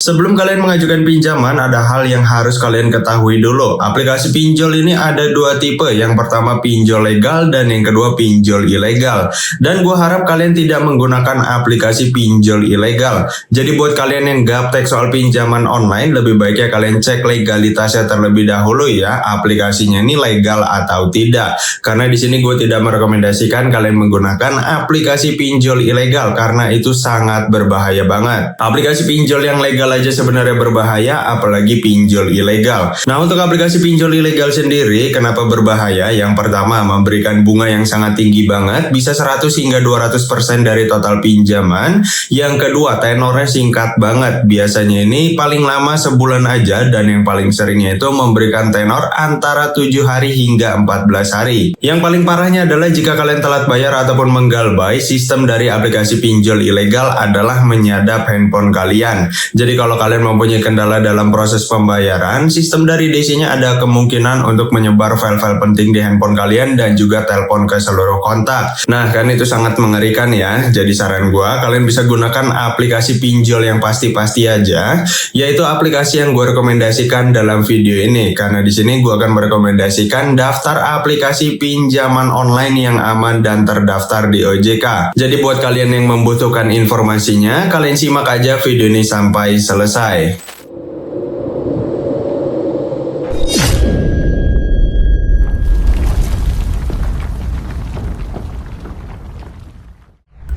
Sebelum kalian mengajukan pinjaman, ada hal yang harus kalian ketahui dulu. Aplikasi pinjol ini ada dua tipe. Yang pertama pinjol legal dan yang kedua pinjol ilegal. Dan gue harap kalian tidak menggunakan aplikasi pinjol ilegal. Jadi buat kalian yang gaptek soal pinjaman online, lebih baiknya kalian cek legalitasnya terlebih dahulu ya. Aplikasinya ini legal atau tidak. Karena di sini gue tidak merekomendasikan kalian menggunakan aplikasi pinjol ilegal karena itu sangat berbahaya banget. Aplikasi pinjol yang legal aja sebenarnya berbahaya, apalagi pinjol ilegal. Nah, untuk aplikasi pinjol ilegal sendiri, kenapa berbahaya? Yang pertama, memberikan bunga yang sangat tinggi banget, bisa 100 hingga 200% dari total pinjaman. Yang kedua, tenornya singkat banget. Biasanya ini paling lama sebulan aja, dan yang paling seringnya itu memberikan tenor antara 7 hari hingga 14 hari. Yang paling parahnya adalah jika kalian telat bayar ataupun menggalbay, sistem dari aplikasi pinjol ilegal adalah menyadap handphone kalian. Jadi kalau kalian mempunyai kendala dalam proses pembayaran, sistem dari DC-nya ada kemungkinan untuk menyebar file-file penting di handphone kalian dan juga telepon ke seluruh kontak. Nah, kan itu sangat mengerikan ya. Jadi saran gua, kalian bisa gunakan aplikasi pinjol yang pasti-pasti aja, yaitu aplikasi yang gua rekomendasikan dalam video ini. Karena di sini gua akan merekomendasikan daftar aplikasi pinjaman online yang aman dan terdaftar di OJK. Jadi buat kalian yang membutuhkan informasinya, kalian simak aja video ini sampai selesai.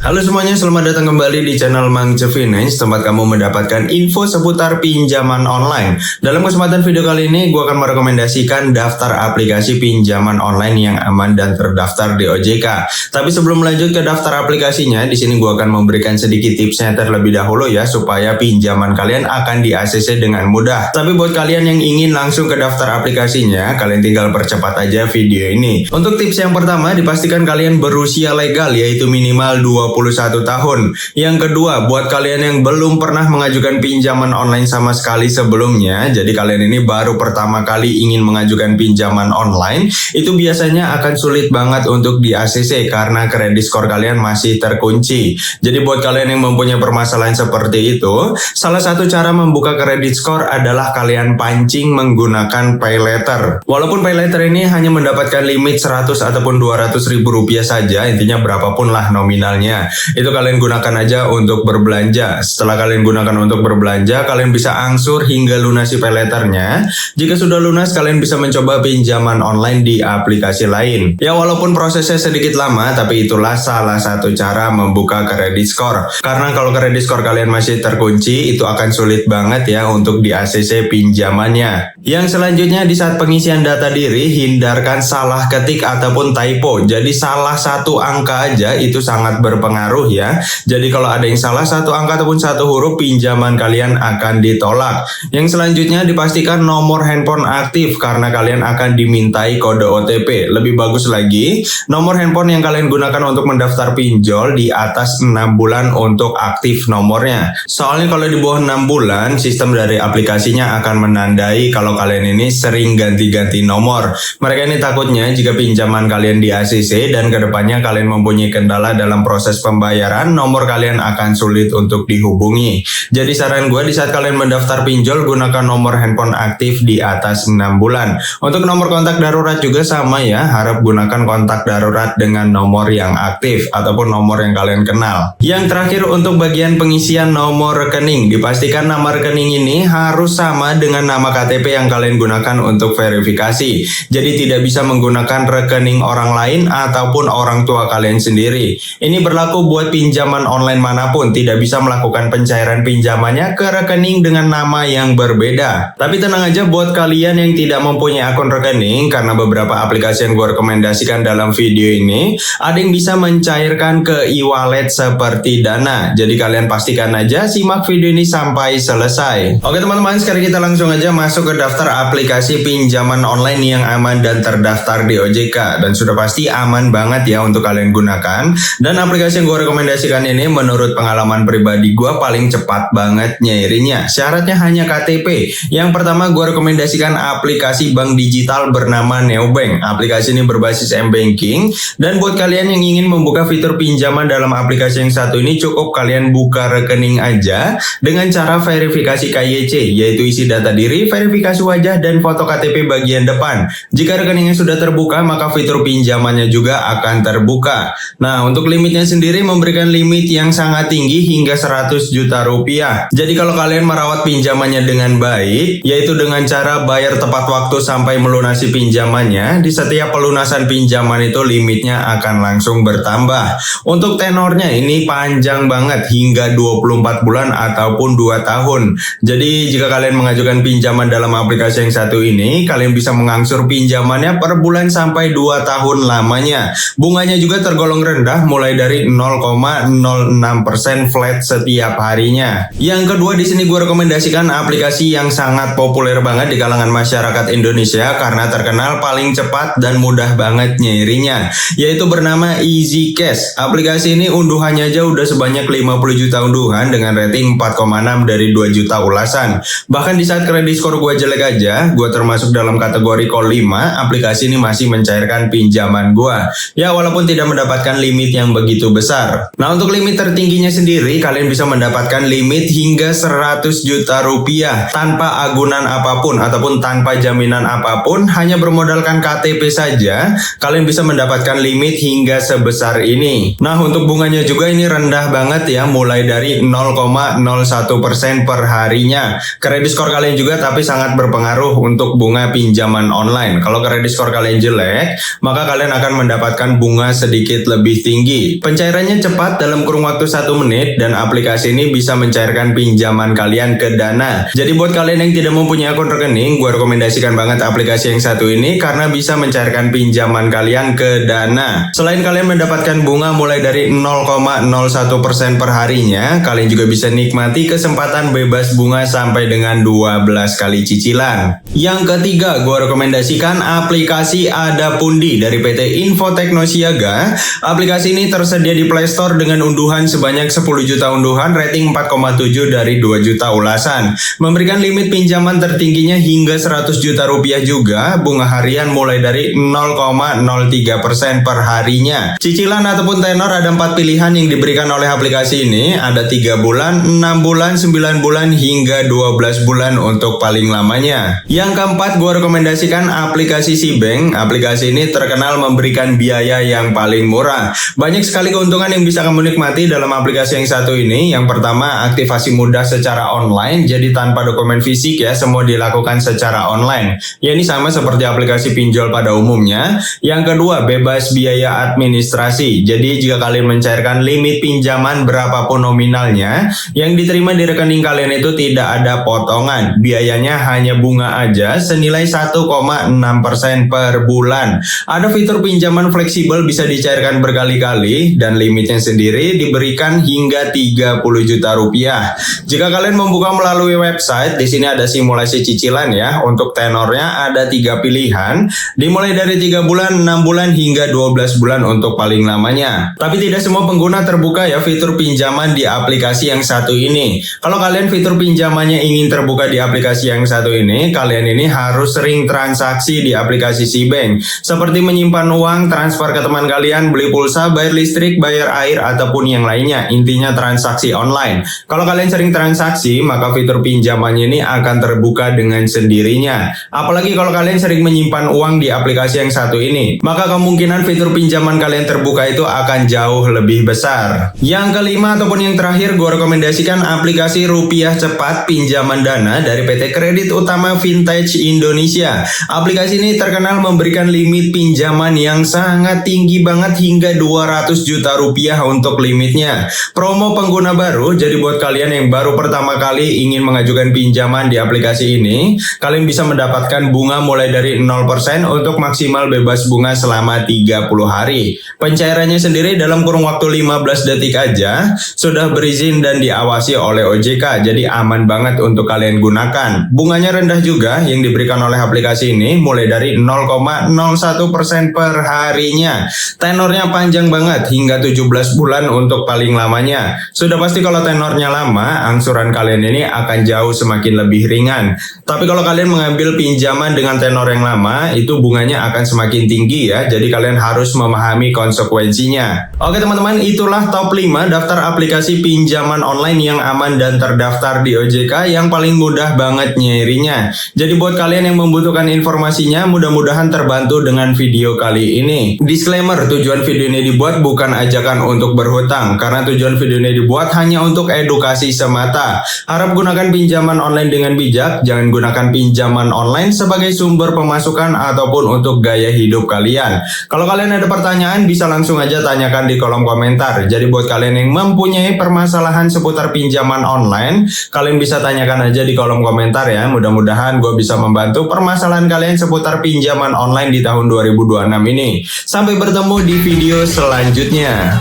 Halo semuanya, selamat datang kembali di channel Mang Ce Finance, tempat kamu mendapatkan info seputar pinjaman online. Dalam kesempatan video kali ini, gue akan merekomendasikan daftar aplikasi pinjaman online yang aman dan terdaftar di OJK. Tapi sebelum lanjut ke daftar aplikasinya, di sini gue akan memberikan sedikit tipsnya terlebih dahulu ya, supaya pinjaman kalian akan di ACC dengan mudah. Tapi buat kalian yang ingin langsung ke daftar aplikasinya, kalian tinggal percepat aja video ini. Untuk tips yang pertama, dipastikan kalian berusia legal, yaitu minimal 21 tahun. Yang kedua, buat kalian yang belum pernah mengajukan pinjaman online sama sekali sebelumnya, jadi kalian ini baru pertama kali ingin mengajukan pinjaman online, itu biasanya akan sulit banget untuk di ACC karena kredit skor kalian masih terkunci. Jadi buat kalian yang mempunyai permasalahan seperti itu, salah satu cara membuka kredit skor adalah kalian pancing menggunakan pay letter. Walaupun pay letter ini hanya mendapatkan limit 100 ataupun 200 ribu rupiah saja, intinya berapapun lah nominalnya. Itu kalian gunakan aja untuk berbelanja. Setelah kalian gunakan untuk berbelanja, kalian bisa angsur hingga lunasi pay letternya. Jika sudah lunas, kalian bisa mencoba pinjaman online di aplikasi lain. Ya, walaupun prosesnya sedikit lama, tapi itulah salah satu cara membuka kredit skor. Karena kalau kredit skor kalian masih terkunci, itu akan sulit banget ya untuk di ACC pinjamannya. Yang selanjutnya, di saat pengisian data diri, hindarkan salah ketik ataupun typo. Jadi salah satu angka aja itu sangat berpengaruh ya. Jadi kalau ada yang salah satu angka ataupun satu huruf, pinjaman kalian akan ditolak. Yang selanjutnya, dipastikan nomor handphone aktif karena kalian akan dimintai kode OTP. Lebih bagus lagi, nomor handphone yang kalian gunakan untuk mendaftar pinjol di atas 6 bulan untuk aktif nomornya. Soalnya kalau di bawah 6 bulan, sistem dari aplikasinya akan menandai kalau kalian ini sering ganti-ganti nomor. Mereka ini takutnya jika pinjaman kalian di ACC dan kedepannya kalian mempunyai kendala dalam proses pembayaran, nomor kalian akan sulit untuk dihubungi. Jadi saran gue, di saat kalian mendaftar pinjol, gunakan nomor handphone aktif di atas 6 bulan. Untuk nomor kontak darurat juga sama ya, harap gunakan kontak darurat dengan nomor yang aktif ataupun nomor yang kalian kenal. Yang terakhir, untuk bagian pengisian nomor rekening, dipastikan nama rekening ini harus sama dengan nama KTP yang kalian gunakan untuk verifikasi. Jadi tidak bisa menggunakan rekening orang lain ataupun orang tua kalian sendiri. Ini berlaku buat pinjaman online manapun, tidak bisa melakukan pencairan pinjamannya ke rekening dengan nama yang berbeda. Tapi tenang aja buat kalian yang tidak mempunyai akun rekening, karena beberapa aplikasi yang gue rekomendasikan dalam video ini, ada yang bisa mencairkan ke e-wallet seperti Dana. Jadi kalian pastikan aja simak video ini sampai selesai. Oke teman-teman, sekarang kita langsung aja masuk ke daftar aplikasi pinjaman online yang aman dan terdaftar di OJK. Dan sudah pasti aman banget ya untuk kalian gunakan. Dan aplikasi yang gue rekomendasikan ini menurut pengalaman pribadi gue paling cepat banget nyairinya. Syaratnya hanya KTP. Yang pertama gue rekomendasikan aplikasi bank digital bernama Neobank. Aplikasi ini berbasis m-banking, dan buat kalian yang ingin membuka fitur pinjaman dalam aplikasi yang satu ini, cukup kalian buka rekening aja dengan cara verifikasi KYC, yaitu isi data diri, verifikasi wajah, dan foto KTP bagian depan. Jika rekeningnya sudah terbuka, maka fitur pinjamannya juga akan terbuka. Nah, untuk limitnya sendiri memberikan limit yang sangat tinggi hingga 100 juta rupiah. Jadi kalau kalian merawat pinjamannya dengan baik, yaitu dengan cara bayar tepat waktu sampai melunasi pinjamannya, di setiap pelunasan pinjaman itu limitnya akan langsung bertambah. Untuk tenornya ini panjang banget hingga 24 bulan ataupun 2 tahun. Jadi jika kalian mengajukan pinjaman dalam aplikasi yang satu ini, kalian bisa mengangsur pinjamannya per bulan sampai 2 tahun lamanya. Bunganya juga tergolong rendah, mulai dari 0,06% flat setiap harinya. Yang kedua di sini gue rekomendasikan aplikasi yang sangat populer banget di kalangan masyarakat Indonesia karena terkenal paling cepat dan mudah banget nyairinya, yaitu bernama Easy Cash. Aplikasi ini unduhannya aja udah sebanyak 50 juta unduhan dengan rating 4,6 dari 2 juta ulasan. Bahkan di saat kredit skor gue jelek aja, gue termasuk dalam kategori call 5, aplikasi ini masih mencairkan pinjaman gue. Ya, walaupun tidak mendapatkan limit yang begitu besar. Nah, untuk limit tertingginya sendiri, kalian bisa mendapatkan limit hingga 100 juta rupiah tanpa agunan apapun ataupun tanpa jaminan apapun, hanya bermodalkan KTP saja, kalian bisa mendapatkan limit hingga sebesar ini. Nah, untuk bunganya juga ini rendah banget ya, mulai dari 0,01% per harinya. Kredit skor kalian juga tapi sangat berpengaruh untuk bunga pinjaman online. Kalau kredit skor kalian jelek, maka kalian akan mendapatkan bunga sedikit lebih tinggi. Pencairannya cepat dalam kurun waktu 1 menit, dan aplikasi ini bisa mencairkan pinjaman kalian ke Dana. Jadi buat kalian yang tidak mempunyai akun rekening, gue rekomendasikan banget aplikasi yang satu ini karena bisa mencairkan pinjaman kalian ke Dana. Selain kalian mendapatkan bunga mulai dari 0,01% per harinya, kalian juga bisa nikmati kesempatan bebas bunga sampai dengan 12 kali cicilan. Yang ketiga, gue rekomendasikan aplikasi Adapundi dari PT Info Teknosiaga. Aplikasi ini tersedia di Play Store dengan unduhan sebanyak 10 juta unduhan, rating 4,7 dari 2 juta ulasan. Memberikan limit pinjaman tertingginya hingga 100 juta rupiah juga, bunga harian mulai dari 0,03% per harinya. Cicilan ataupun tenor ada 4 pilihan yang diberikan oleh aplikasi ini, ada 3 bulan, 6 bulan, 9 bulan, hingga 12 bulan untuk paling lamanya. Yang keempat, gue rekomendasikan aplikasi Sibank. Aplikasi ini terkenal memberikan biaya yang paling murah. Banyak sekali keuntungan yang bisa kamu nikmati dalam aplikasi yang satu ini. Yang pertama, aktivasi mudah secara online, jadi tanpa dokumen fisik ya, semua dilakukan secara online. Ya, ini sama seperti aplikasi pinjol pada umumnya. Yang kedua, bebas biaya administrasi. Jadi jika kalian mencairkan limit pinjaman berapapun nominalnya, yang diterima di rekening kalian itu tidak ada potongan. Biayanya hanya bunga aja senilai 1,6% per bulan. Ada fitur pinjaman fleksibel bisa dicairkan berkali-kali, dan limitnya sendiri diberikan hingga 30 juta rupiah. Jika kalian membuka melalui website, di sini ada simulasi cicilan ya. Untuk tenornya ada 3 pilihan, dimulai dari 3 bulan, 6 bulan, hingga 12 bulan untuk paling lamanya. Tapi tidak semua pengguna terbuka ya fitur pinjaman di aplikasi yang satu ini. Kalau kalian fitur pinjamannya ingin terbuka di aplikasi yang satu ini, kalian ini harus sering transaksi di aplikasi Sibank, seperti menyimpan uang, transfer ke teman kalian, beli pulsa, bayar listrik, bayar air, ataupun yang lainnya. Intinya transaksi online. Kalau kalian sering transaksi, maka fitur pinjamannya ini akan terbuka dengan sendirinya. Apalagi kalau kalian sering menyimpan uang di aplikasi yang satu ini, maka kemungkinan fitur pinjaman kalian terbuka itu akan jauh lebih besar. Yang kelima ataupun yang terakhir, gue rekomendasikan aplikasi Rupiah Cepat Pinjaman Dana dari PT Kredit Utama Vintage Indonesia. Aplikasi ini terkenal memberikan limit pinjaman yang sangat tinggi banget hingga 200 juta rupiah untuk limitnya. Promo pengguna baru, jadi buat kalian yang baru pertama kali ingin mengajukan pinjaman di aplikasi ini, kalian bisa mendapatkan bunga mulai dari 0% untuk maksimal bebas bunga selama 30 hari. Pencairannya sendiri dalam kurun waktu 15 detik aja, sudah berizin dan diawasi oleh OJK, jadi aman banget untuk kalian gunakan. Bunganya rendah juga yang diberikan oleh aplikasi ini, mulai dari 0,01% per harinya. Tenornya panjang banget hingga 17 bulan untuk paling lamanya. Sudah pasti kalau tenornya lama, angsuran kalian ini akan jauh semakin lebih ringan. Tapi kalau kalian mengambil pinjaman dengan tenor yang lama, itu bunganya akan semakin tinggi ya. Jadi kalian harus memahami konsekuensinya. Oke teman-teman, itulah top 5 daftar aplikasi pinjaman online yang aman dan terdaftar di OJK yang paling mudah banget nyairinya. Jadi buat kalian yang membutuhkan informasinya, mudah-mudahan terbantu dengan video kali ini. Disclaimer, tujuan video ini dibuat bukan ajakan untuk berhutang, karena tujuan video ini dibuat hanya untuk edukasi semata. Harap gunakan pinjaman online dengan bijak, jangan gunakan pinjaman online sebagai sumber pemasukan ataupun untuk gaya hidup kalian. Kalau kalian ada pertanyaan, bisa langsung aja tanyakan di kolom komentar. Jadi buat kalian yang mempunyai permasalahan seputar pinjaman online, kalian bisa tanyakan aja di kolom komentar ya. Mudah-mudahan gue bisa membantu permasalahan kalian seputar pinjaman online di tahun 2026 ini. Sampai bertemu di video selanjutnya.